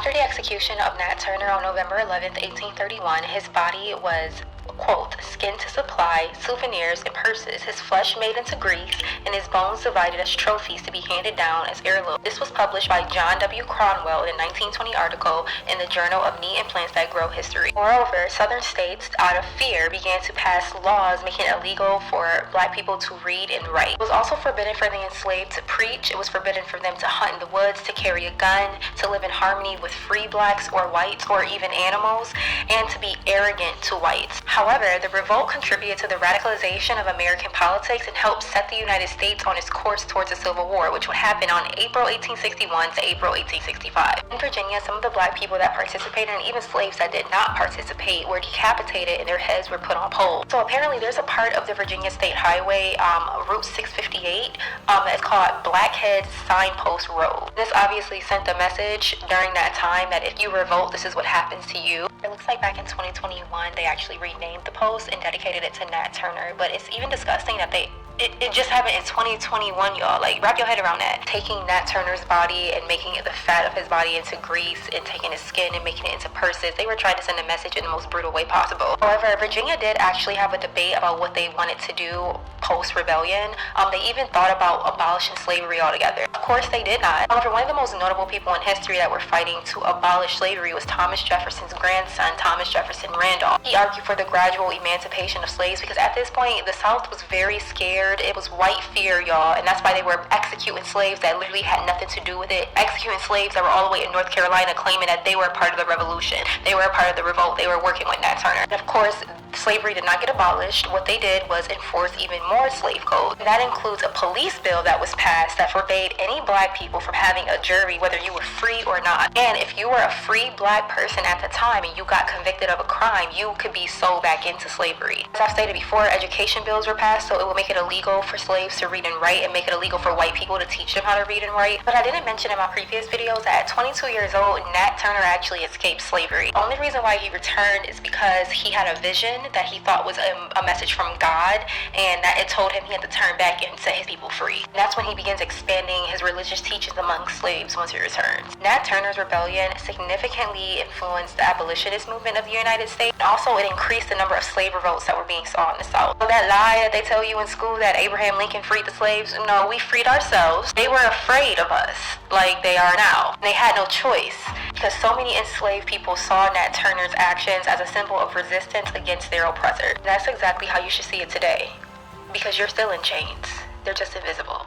After the execution of Nat Turner on November 11, 1831, his body was, quote, skinned to supply souvenirs and purses, his flesh made into grease, and his bones divided as trophies to be handed down as heirlooms. This was published by John W. Cromwell in a 1920 article in the Journal of Meat and Plants That Grow History. Moreover, southern states, out of fear, began to pass laws making it illegal for black people to read and write. It was also forbidden for the enslaved to preach. It was forbidden for them to hunt in the woods, to carry a gun, to live in harmony with free blacks or whites or even animals, and to be arrogant to whites. However, the revolt contributed to the radicalization of American politics and helped set the United States on its course towards a civil war, which would happen on April 1861 to April 1865. In Virginia, some of the black people that participated, and even slaves that did not participate, were decapitated and their heads were put on poles. So apparently there's a part of the Virginia State Highway, Route 658, that's called Blackhead Signpost Road. This obviously sent a message during that time that if you revolt, this is what happens to you. It looks like back in 2021, they actually renamed the post and dedicated it to Nat Turner, but it's even disgusting that it just happened in 2021, y'all. Like, wrap your head around that. Taking Nat Turner's body and making the fat of his body into grease and taking his skin and making it into purses. They were trying to send a message in the most brutal way possible. However, Virginia did actually have a debate about what they wanted to do post-rebellion. They even thought about abolishing slavery altogether. Of course, they did not. However, one of the most notable people in history that were fighting to abolish slavery was Thomas Jefferson's grandson, Thomas Jefferson Randolph. He argued for the gradual emancipation of slaves because at this point, the South was very scared. It was white fear, y'all, and that's why they were executing slaves that literally had nothing to do with it. Executing slaves that were all the way in North Carolina, claiming that they were a part of the revolution. They were a part of the revolt. They were working with Nat Turner. And of course, slavery did not get abolished. What they did was enforce even more slave codes. And that includes a police bill that was passed that forbade any black people from having a jury, whether you were free or not. And if you were a free black person at the time and you got convicted of a crime, you could be sold back into slavery. As I've stated before, education bills were passed, so it will make it illegal for slaves to read and write and make it illegal for white people to teach them how to read and write. But I didn't mention in my previous videos that at 22 years old, Nat Turner actually escaped slavery. The only reason why he returned is because he had a vision that he thought was a message from God, and that it told him he had to turn back and set his people free. And that's when he begins expanding his religious teachings among slaves once he returns. Nat Turner's rebellion significantly influenced the abolitionist movement of the United States. And also, it increased the number of slave revolts that were being saw in the South. So that lie that they tell you in school that Abraham Lincoln freed the slaves, no, we freed ourselves. They were afraid of us like they are now. They had no choice because so many enslaved people saw Nat Turner's actions as a symbol of resistance against their oppressor. That's exactly how you should see it today, because you're still in chains. They're just invisible.